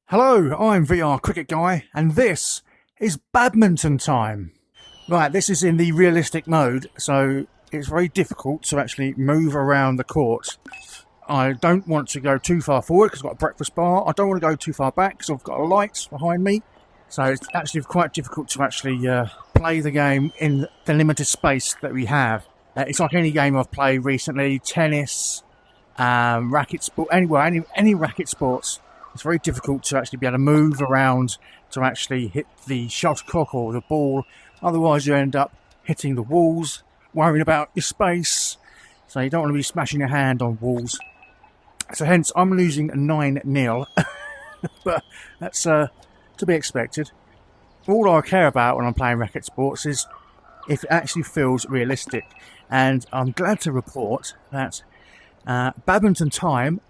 Hello, I'm VR Cricket Guy, and this is Badminton Time. Right, this is in the realistic mode, so it's very difficult to actually move around the court. I don't want to go too far forward because I've got a breakfast bar. I don't want to go too far back because I've got a light behind me. So it's actually quite difficult to actually play the game in the limited space that we have. It's like any game I've played recently, tennis, racket sport, any racket sports. It's very difficult to actually be able to move around to actually hit the shuttlecock or the ball. Otherwise, you end up hitting the walls, worrying about your space. So you don't want to be smashing your hand on walls. So hence, I'm losing 9-0. But that's to be expected. All I care about when I'm playing racket sports is if it actually feels realistic. And I'm glad to report that Badminton Time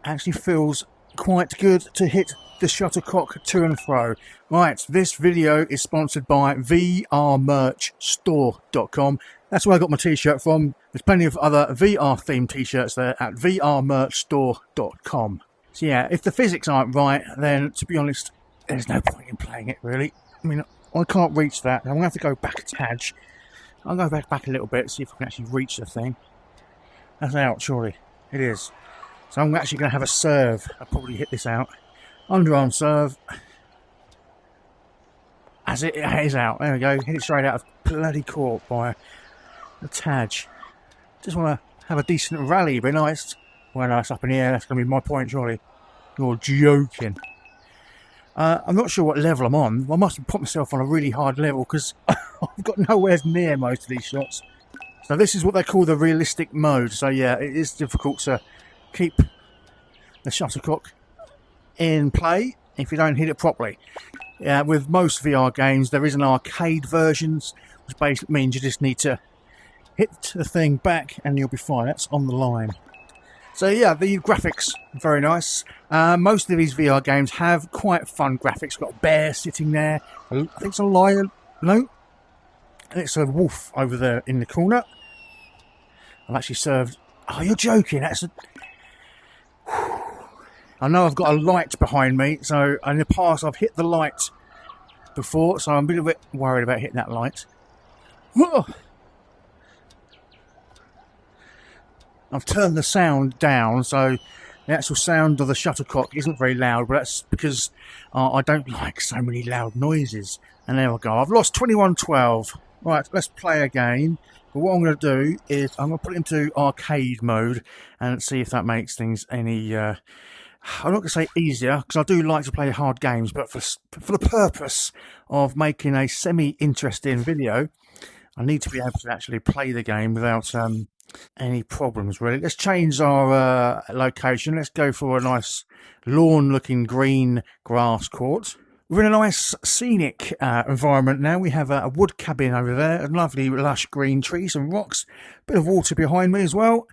actually feels quite good to hit the shuttlecock to and fro. Right, this video is sponsored by vrmerchstore.com. That's where I got my t-shirt from. There's plenty of other VR themed t-shirts there at vrmerchstore.com. So yeah, if the physics aren't right, then to be honest, there's no point in playing it really. I mean, I can't reach that. I'm going to have to go back a tad. I'll go back a little bit, see if I can actually reach the thing. That's out, surely. It is. So I'm actually going to have a serve. I'll probably hit this out. Underarm serve. As it is out. There we go. Hit it straight out of bloody court by a tad. Just want to have a decent rally. Be nice. Well, nice up in the air. That's going to be my point, surely. You're joking. I'm not sure what level I'm on. I must have put myself on a really hard level because I've got nowhere near most of these shots. So this is what they call the realistic mode. So yeah, it is difficult to keep the shuttlecock in play if you don't hit it properly. With most VR games, there is an arcade version, which basically means you just need to hit the thing back and you'll be fine. That's on the line. So yeah, the graphics are very nice. Most of these VR games have quite fun graphics. Got a bear sitting there. I think it's a lion. No, and it's a wolf over there in the corner. I've actually served. Oh, you're joking! That's a. I know I've got a light behind me, so in the past I've hit the light before, so I'm a little bit worried about hitting that light. Whoa. I've turned the sound down, so the actual sound of the shuttlecock isn't very loud, but that's because I don't like so many loud noises. And there we go. I've lost 21-12. Right, let's play again. But what I'm going to do is I'm going to put it into arcade mode and see if that makes things any... I'm not going to say easier, because I do like to play hard games, but for the purpose of making a semi-interesting video, I need to be able to actually play the game without any problems, really. Let's change our location. Let's go for a nice lawn-looking green grass court. We're in a nice scenic environment now. We have a wood cabin over there, a lovely lush green trees and rocks, bit of water behind me as well.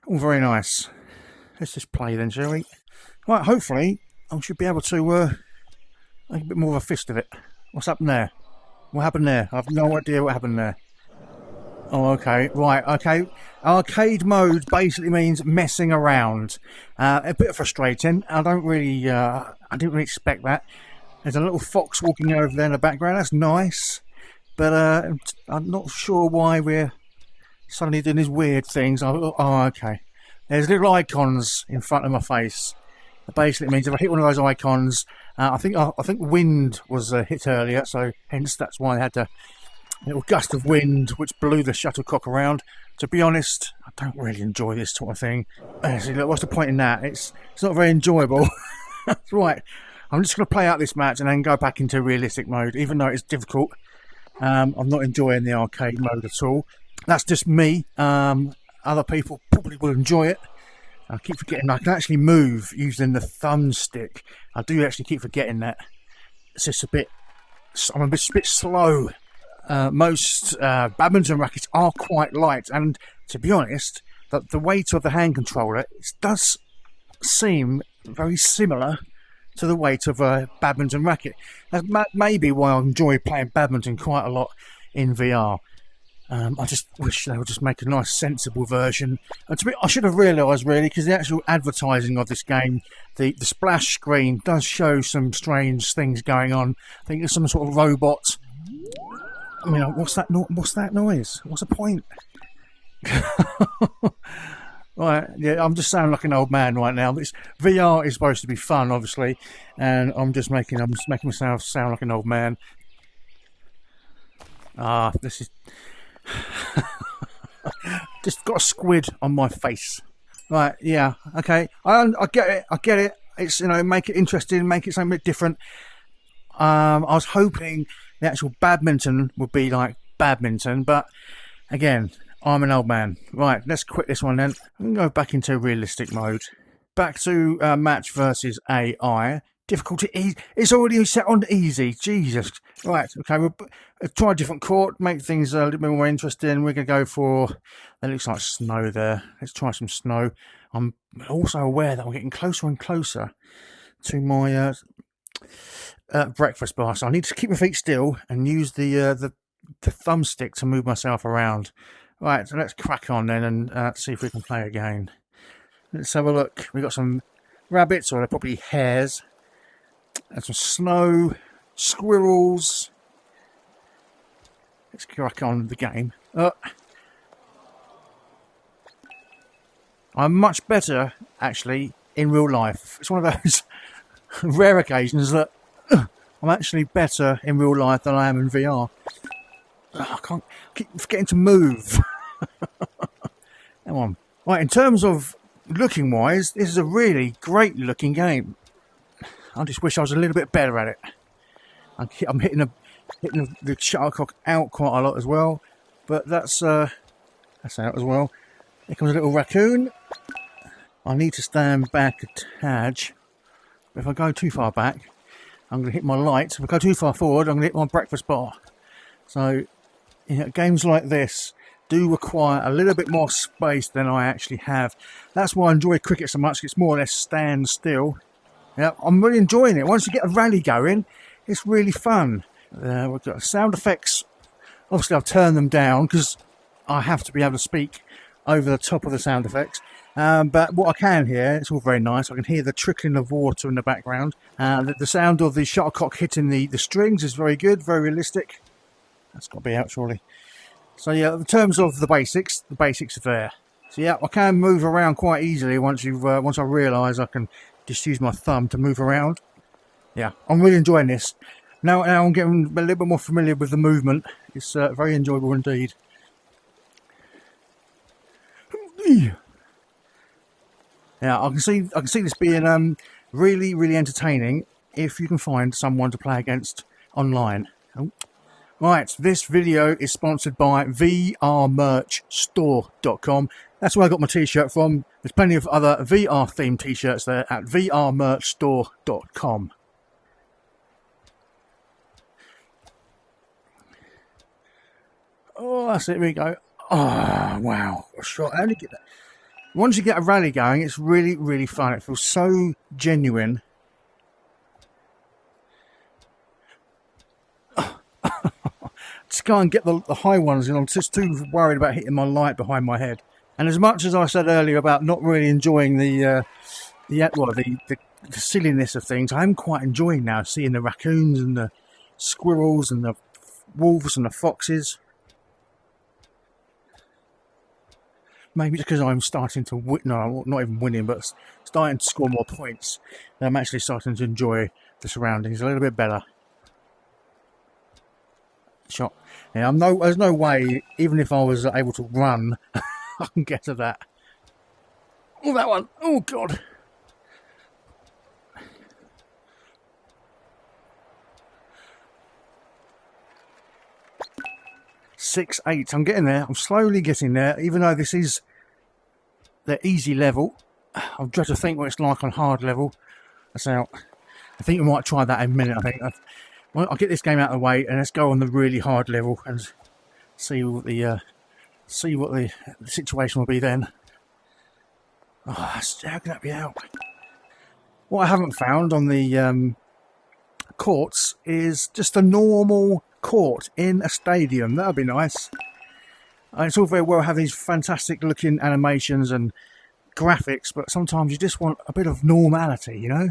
All very nice. Let's just play then, shall we? Right, hopefully I should be able to make a bit more of a fist of it. What's happened there? What happened there? I've no idea what happened there. Oh, okay, right, okay. Arcade mode basically means messing around. A bit frustrating. I didn't really expect that. There's a little fox walking over there in the background. That's nice, but I'm not sure why we're suddenly doing these weird things. Oh, okay. There's little icons in front of my face. It basically means if I hit one of those icons, I think wind was hit earlier, so hence that's why I had a little gust of wind which blew the shuttlecock around. To be honest, I don't really enjoy this sort of thing. See, look, what's the point in that? It's not very enjoyable. That's right. I'm just going to play out this match and then go back into realistic mode, even though it's difficult. I'm not enjoying the arcade mode at all. That's just me. Other people probably will enjoy it. I keep forgetting I can actually move using the thumbstick. I do actually keep forgetting that. It's just I'm a bit slow. Most badminton rackets are quite light, and to be honest, the weight of the hand controller does seem very similar to the weight of a badminton racket. That may be why I enjoy playing badminton quite a lot in VR. I just wish they would just make a nice, sensible version. I should have realised, really, because the actual advertising of this game, the splash screen does show some strange things going on. I think there's some sort of robot. I mean, what's that noise? What's the point? Right, yeah, I'm just sounding like an old man right now. This VR is supposed to be fun, obviously, and I'm just making myself sound like an old man. This is just got a squid on my face. Right, yeah, okay, I get it. It's, you know, make it interesting, make it something a bit different. I was hoping the actual badminton would be like badminton, but again, I'm an old man. Right, let's quit this one then. I'm going to go back into realistic mode. Back to match versus AI. Difficulty easy. It's already set on easy. Jesus. Right, okay, we'll try a different court, make things a little bit more interesting. We're going to go for, that looks like snow there. Let's try some snow. I'm also aware that I'm getting closer and closer to my breakfast bar, so I need to keep my feet still and use the thumbstick to move myself around. Right, so let's crack on then and see if we can play again. Let's have a look. We've got some rabbits, or they're probably hares, and some snow, squirrels. Let's crack on with the game. I'm much better, actually, in real life. It's one of those rare occasions that I'm actually better in real life than I am in VR. I keep forgetting to move. Come on. Right, in terms of looking wise, this is a really great looking game. I just wish I was a little bit better at it. I'm hitting the shuttlecock out quite a lot as well, but that's out as well. Here comes a little raccoon. I need to stand back a tad. If I go too far back, I'm going to hit my lights. If I go too far forward, I'm going to hit my breakfast bar. So, you know, games like this do require a little bit more space than I actually have. That's why I enjoy cricket so much. It's more or less stand still. Yeah, I'm really enjoying it. Once you get a rally going, it's really fun. We've got sound effects. Obviously, I've turned them down because I have to be able to speak over the top of the sound effects. But what I can hear, it's all very nice. I can hear the trickling of water in the background. The sound of the shuttlecock hitting the strings is very good, very realistic. That's got to be out, surely. So yeah, in terms of the basics are there. So yeah, I can move around quite easily once I realise I can just use my thumb to move around. Yeah, I'm really enjoying this. Now I'm getting a little bit more familiar with the movement. It's very enjoyable indeed. Yeah, I can see this being really, really entertaining if you can find someone to play against online. Oh. Right, this video is sponsored by vrmerchstore.com. That's where I got my t-shirt from. There's plenty of other VR themed t-shirts there at vrmerchstore.com. Oh, that's it, here we go. Oh, wow, what a shot. How do you get that? Once you get a rally going, it's really, really fun. It feels so genuine. Just go and get the high ones, and I'm just too worried about hitting my light behind my head. And as much as I said earlier about not really enjoying the silliness of things, I'm quite enjoying now seeing the raccoons and the squirrels and the wolves and the foxes. Maybe because I'm starting to win, no, not even winning, but starting to score more points. I'm actually starting to enjoy the surroundings a little bit better. Shot. Yeah, there's no way, even if I was able to run, I can get to that. Oh, that one. Oh, God. Six, 8. I'm getting there. I'm slowly getting there, even though this is the easy level. I'll dread to think what it's like on hard level. That's out. I think we might try that in a minute. I think I'll get this game out of the way and let's go on the really hard level and see what the situation will be then. Oh, how can that be out? What I haven't found on the courts is just a normal court in a stadium. That would be nice. It's all very well having these fantastic looking animations and graphics, but sometimes you just want a bit of normality, you know?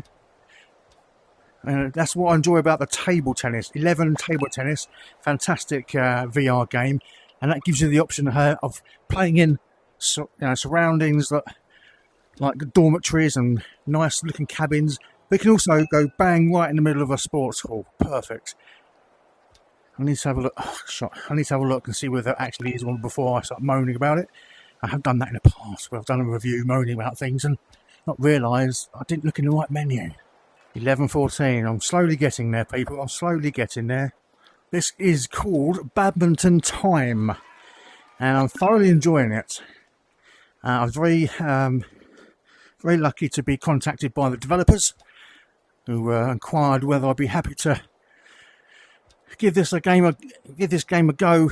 And that's what I enjoy about the table tennis. 11 table tennis, fantastic VR game, and that gives you the option of playing in surroundings like dormitories and nice looking cabins. We can also go bang right in the middle of a sports hall. Perfect. I need to have a look. Oh, I need to have a look and see whether there actually is one before I start moaning about it. I have done that in the past where I've done a review moaning about things and not realised I didn't look in the right menu. 11:14. I'm slowly getting there, people. I'm slowly getting there. This is called Badminton Time, and I'm thoroughly enjoying it. I was very lucky to be contacted by the developers who inquired whether I'd be happy to give this game a go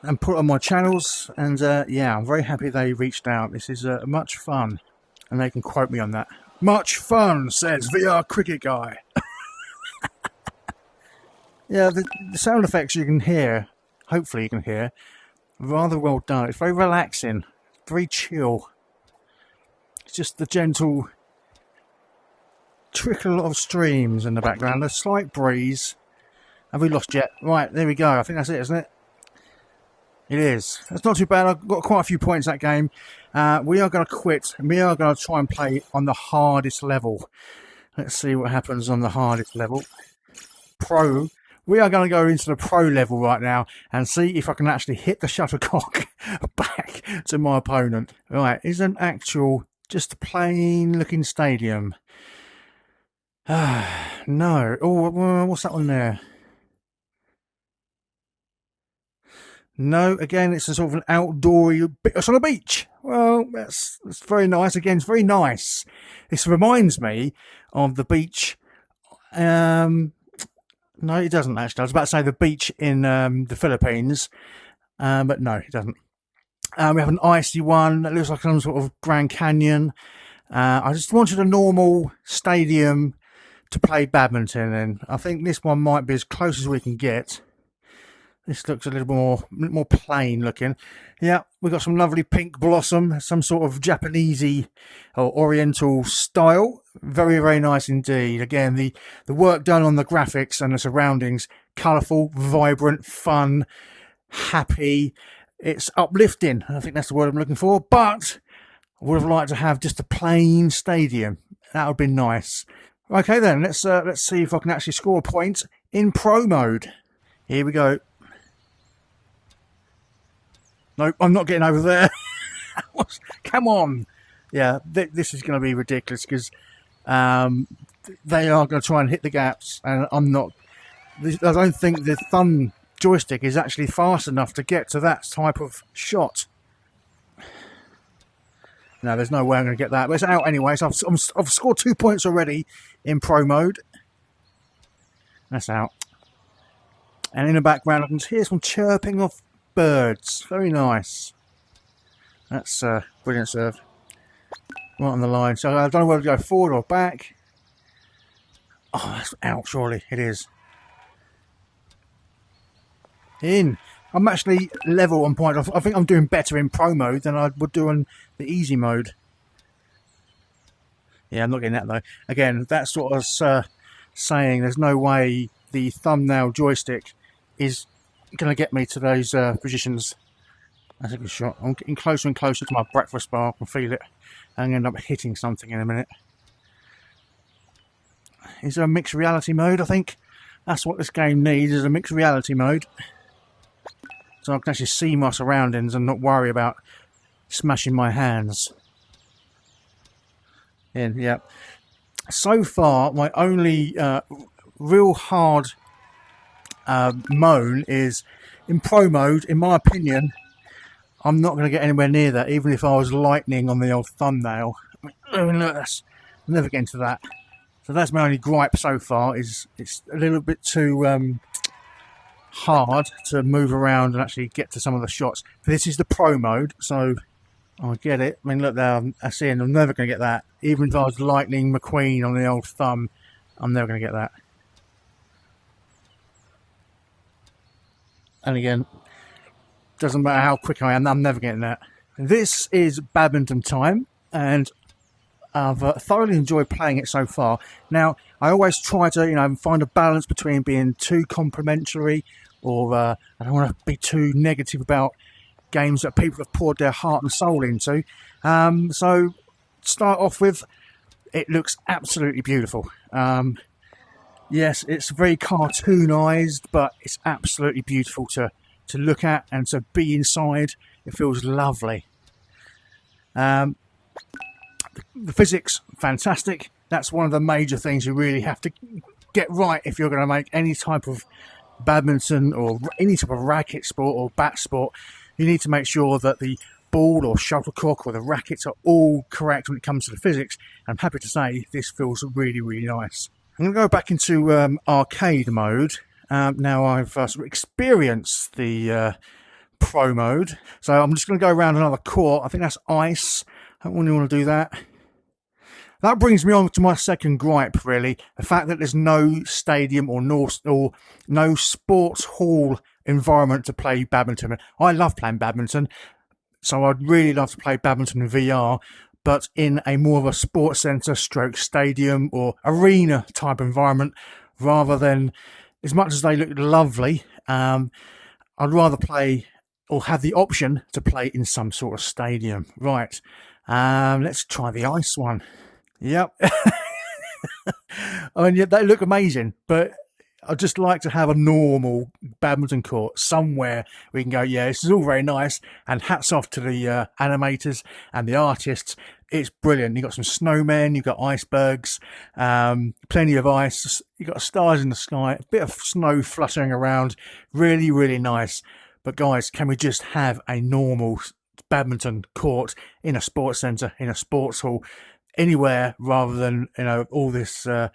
and put it on my channels. And yeah, I'm very happy they reached out. This is much fun, and they can quote me on that. Much fun, says VR Cricket Guy. Yeah, the sound effects you can hear, hopefully you can hear, rather well done. It's very relaxing, very chill. It's just the gentle trickle of streams in the background, a slight breeze. Have we lost yet? Right, there we go. I think that's it, isn't it? It is. That's not too bad. I've got quite a few points that game. We are going to quit. We are going to try and play on the hardest level. Let's see what happens on the hardest level. Pro. We are going to go into the pro level right now and see if I can actually hit the shuttlecock back to my opponent. Right, is an actual, just a plain looking stadium. No. Oh, what's that one there? No, again, it's a sort of an outdoory. It's on a beach. Well, that's very nice. Again, it's very nice. This reminds me of the beach. No, it doesn't actually. I was about to say the beach in the Philippines, but no, it doesn't. We have an icy one that looks like some sort of Grand Canyon. I just wanted a normal stadium to play badminton in. I think this one might be as close as we can get. This looks a little more plain looking. Yeah, we've got some lovely pink blossom, some sort of Japanesey or Oriental style. Very, very nice indeed. Again, the work done on the graphics and the surroundings, colourful, vibrant, fun, happy. It's uplifting. I think that's the word I'm looking for. But I would have liked to have just a plain stadium. That would have been nice. Okay then, let's see if I can actually score a point in pro mode. Here we go. Nope, I'm not getting over there. Come on. Yeah, this is going to be ridiculous because they are going to try and hit the gaps, and I'm not. I don't think the thumb joystick is actually fast enough to get to that type of shot. No, there's no way I'm going to get that. But it's out anyway, so I've scored 2 points already in pro mode. That's out. And in the background, I can hear some chirping of birds. Very nice. That's brilliant serve. Right on the line. So I don't know whether to go forward or back. Oh, that's out, surely. It is. In. I'm actually level on point. I think I'm doing better in pro mode than I would do on the easy mode. Yeah, I'm not getting that though. Again, that's what I was saying. There's no way the thumbnail joystick is going to get me to those positions. That's a good shot. I'm getting closer and closer to my breakfast bar. I can feel it. I'm going to end up hitting something in a minute. Is there a mixed reality mode? I think that's what this game needs, is a mixed reality mode. So I can actually see my surroundings and not worry about smashing my hands. In, yeah. So far, my only real hard moan is in pro mode. In my opinion, I'm not going to get anywhere near that, even if I was lightning on the old thumbnail. I'm never getting to that. So that's my only gripe so far, is it's a little bit too hard to move around and actually get to some of the shots. This is the pro mode, so I get it. I mean, look there, I see, and I'm never going to get that. Even if I was lightning McQueen on the old thumb, I'm never going to get that. And again, Doesn't matter how quick I am, I'm never getting that. This is Badminton Time, and I've thoroughly enjoyed playing it so far. Now, I always try to, find a balance between being too complimentary or I don't want to be too negative about games that people have poured their heart and soul into. So, start off with, it looks absolutely beautiful. Yes, it's very cartoonised, but it's absolutely beautiful to look at and to be inside. It feels lovely. The physics, fantastic. That's one of the major things you really have to get right if you're going to make any type of badminton or any type of racket sport or bat sport. You need to make sure that the ball or shuttlecock or the rackets are all correct when it comes to the physics. I'm happy to say this feels really, really nice. I'm going to go back into arcade mode. Now I've experienced the pro mode, so I'm just going to go around another court. I think that's ice. I don't really want to do that. That brings me on to my second gripe, really. The fact that there's no stadium or no sports hall environment to play badminton. I love playing badminton, so I'd really love to play badminton in VR, but in a more of a sports centre stroke stadium or arena type environment, rather than, as much as they look lovely, I'd rather play or have the option to play in some sort of stadium. Right, let's try the ice one. Yep. I mean, yeah, they look amazing, but I'd just like to have a normal badminton court somewhere we can go, yeah, this is all very nice, and hats off to the animators and the artists. It's brilliant. You've got some snowmen, you've got icebergs, plenty of ice, you've got stars in the sky, a bit of snow fluttering around. Really, really nice. But guys, can we just have a normal badminton court in a sports centre, in a sports hall, anywhere, rather than, all this, I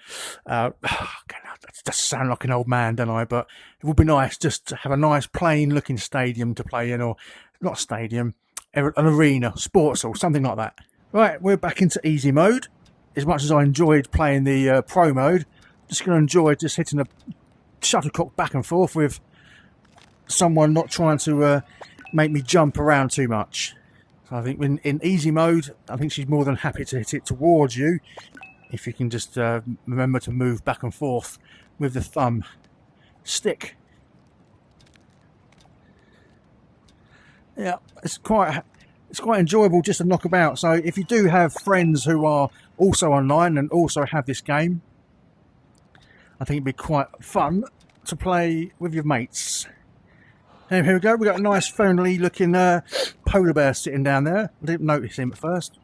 just sound like an old man, don't I? But it would be nice just to have a nice plain looking stadium to play in, or not stadium, an arena, sports hall, something like that. Right, we're back into easy mode. As much as I enjoyed playing the pro mode, just going to enjoy just hitting a shuttlecock back and forth with someone not trying to make me jump around too much. So I think in easy mode, I think she's more than happy to hit it towards you, if you can just remember to move back and forth with the thumb stick. Yeah, it's quite enjoyable just to knock about. So if you do have friends who are also online and also have this game, I think it'd be quite fun to play with your mates. And here we go, we've got a nice friendly looking polar bear sitting down there. I didn't notice him at first.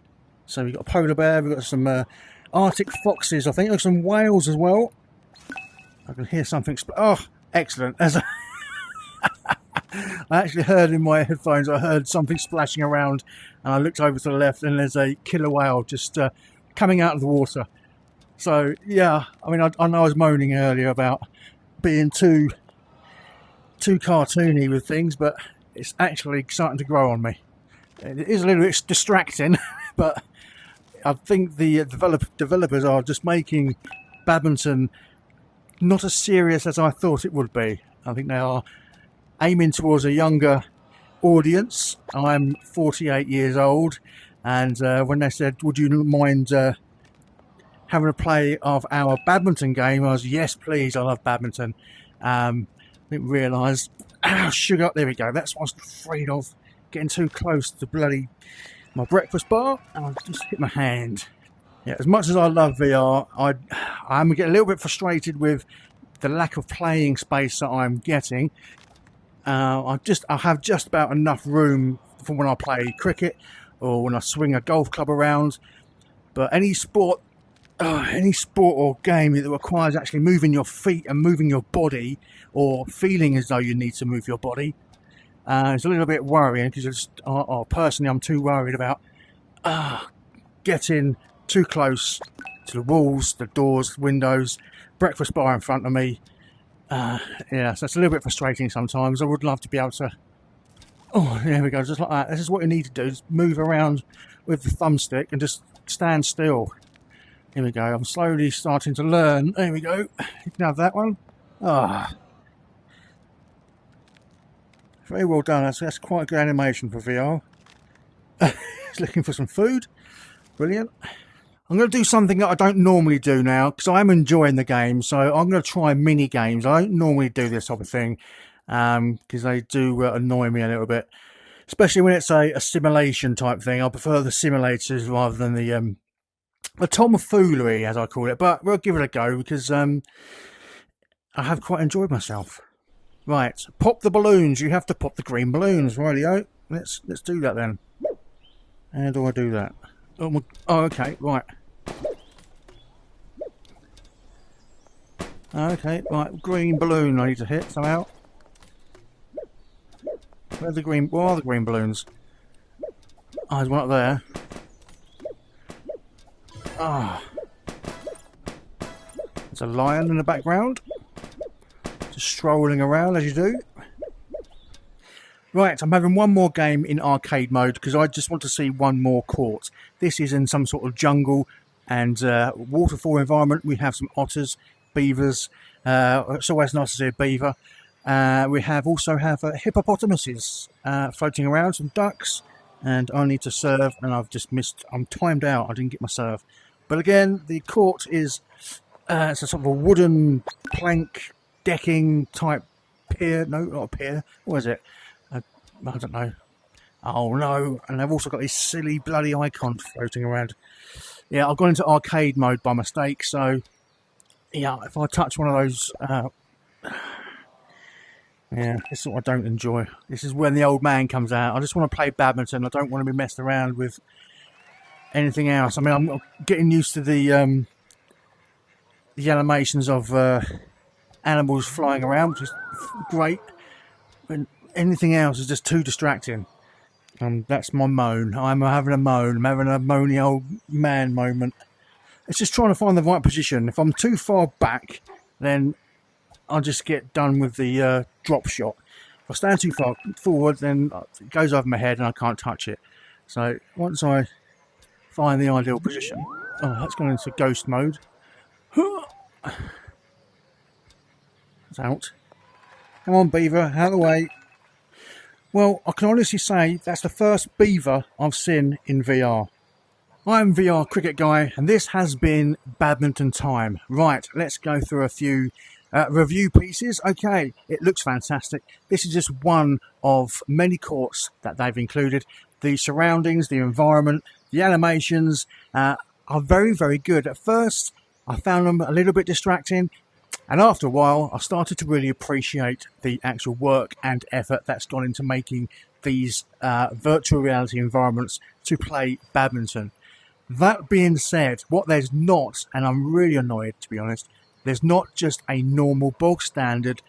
So we've got a polar bear, we've got some Arctic foxes, I think. There's some whales as well. I can hear something. Oh, excellent. I actually heard in my headphones, I heard something splashing around, and I looked over to the left, and there's a killer whale just coming out of the water. So, yeah, I mean, I know I was moaning earlier about being too cartoony with things, but it's actually starting to grow on me. It is a little bit distracting, but I think the developers are just making badminton not as serious as I thought it would be. I think they are aiming towards a younger audience. I'm 48 years old, and when they said, would you mind having a play of our badminton game, I was, yes please, I love badminton. I didn't realise, sugar, there we go, that's what I was afraid of, getting too close to my breakfast bar, and I just hit my hand. Yeah, as much as I love VR, I'm getting a little bit frustrated with the lack of playing space that I'm getting. I have just about enough room for when I play cricket or when I swing a golf club around, but any sport or game that requires actually moving your feet and moving your body, or feeling as though you need to move your body, it's a little bit worrying, because personally I'm too worried about getting too close to the walls, the doors, windows, breakfast bar in front of me. Yeah, so it's a little bit frustrating sometimes. I would love to be able to, there we go, just like that. This is what you need to do, just move around with the thumbstick and just stand still. Here we go, I'm slowly starting to learn. There we go, you can have that one. Very well done. That's quite a good animation for VR. He's looking for some food. Brilliant. I'm going to do something that I don't normally do now because I am enjoying the game. So I'm going to try mini games. I don't normally do this type of thing because they do annoy me a little bit, especially when it's a simulation type thing. I prefer the simulators rather than the tomfoolery, as I call it. But we'll give it a go because I have quite enjoyed myself. Right, pop the balloons. You have to pop the green balloons, rightio. Let's do that then. How do I do that? Oh, okay, right. Okay, right, green balloon I need to hit somehow. Where are the green balloons? Oh, there's one up there. Ah. There's a lion in the background. Just strolling around as you do. Right, I'm having one more game in arcade mode because I just want to see one more court. This is in some sort of jungle and waterfall environment. We have some otters, beavers. It's always nice to see a beaver. We also have hippopotamuses floating around, some ducks, and I need to serve, and I've just missed. I'm timed out. I didn't get my serve. But again, the court is it's a sort of a wooden plank decking type pier. No, not a pier. What is it? I don't know. Oh no, and they've also got these silly bloody icons floating around. Yeah, I've gone into arcade mode by mistake, so yeah, if I touch one of those, yeah, this is what I don't enjoy. This is when the old man comes out. I just want to play badminton. I don't want to be messed around with anything else. I mean, I'm getting used to the animations of animals flying around, which is great. But anything else is just too distracting. That's my moan. I'm having a moan. I'm having a moany old man moment. It's just trying to find the right position. If I'm too far back, then I'll just get done with the drop shot. If I stand too far forward, then it goes over my head and I can't touch it. So once I find the ideal position... Oh, that's gone into ghost mode. It's out. Come on, beaver, out of the way. Well, I can honestly say that's the first beaver I've seen in VR. I'm VR Cricket Guy, and this has been Badminton Time. Right, let's go through a few review pieces. Okay, it looks fantastic. This is just one of many courts that they've included. The surroundings, the environment, the animations are very, very good. At first, I found them a little bit distracting. And after a while, I started to really appreciate the actual work and effort that's gone into making these virtual reality environments to play badminton. That being said, what there's not, and I'm really annoyed to be honest, there's not just a normal bog standard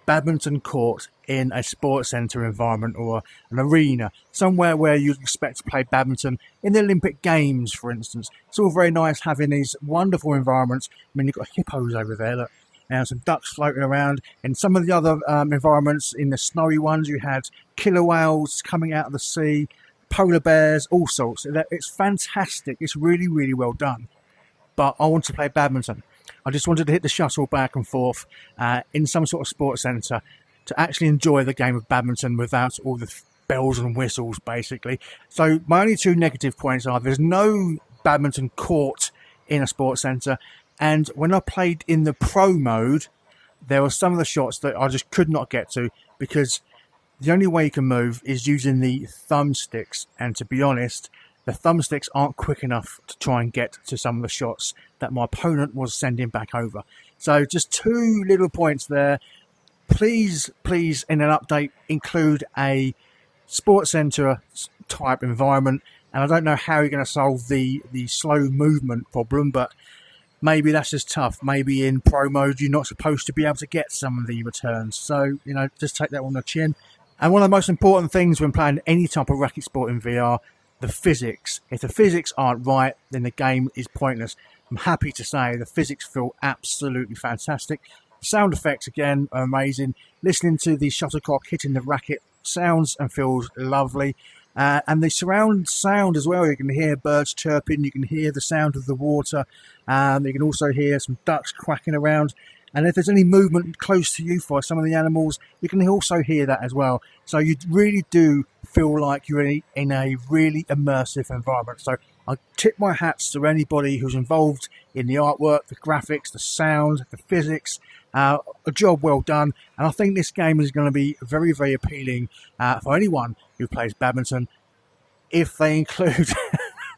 badminton court in a sports centre environment or an arena, somewhere where you'd expect to play badminton in the Olympic Games, for instance. It's all very nice having these wonderful environments. I mean, you've got hippos over there, look. And some ducks floating around. In some of the other environments, in the snowy ones, you had killer whales coming out of the sea, polar bears, all sorts. It's fantastic. It's really, really well done. But I want to play badminton. I just wanted to hit the shuttle back and forth in some sort of sports centre to actually enjoy the game of badminton without all the bells and whistles, basically. So my only two negative points are there's no badminton court in a sports centre. And when I played in the pro mode, there were some of the shots that I just could not get to because the only way you can move is using the thumbsticks. And to be honest, the thumbsticks aren't quick enough to try and get to some of the shots that my opponent was sending back over. So just two little points there. Please, in an update, include a sports centre type environment. And I don't know how you're going to solve the slow movement problem, but maybe that's just tough. Maybe in pro mode, you're not supposed to be able to get some of the returns. So, you know, just take that on the chin. And one of the most important things when playing any type of racket sport in VR, the physics. If the physics aren't right, then the game is pointless. I'm happy to say the physics feel absolutely fantastic. The sound effects, again, are amazing. Listening to the shuttlecock hitting the racket sounds and feels lovely. And the surround sound as well. You can hear birds chirping. You can hear the sound of the water. You can also hear some ducks quacking around. And if there's any movement close to you for some of the animals, you can also hear that as well. So you really do feel like you're in a really immersive environment. So I tip my hats to anybody who's involved in the artwork, the graphics, the sound, the physics. A job well done. And I think this game is going to be very, very appealing for anyone who plays badminton, if they include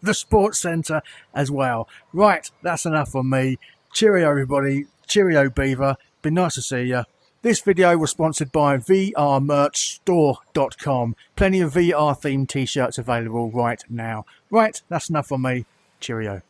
the sports centre as well. Right, that's enough from me. Cheerio, everybody. Cheerio, Beaver. Been nice to see you. This video was sponsored by vrmerchstore.com. Plenty of VR-themed t-shirts available right now. Right, that's enough from me. Cheerio.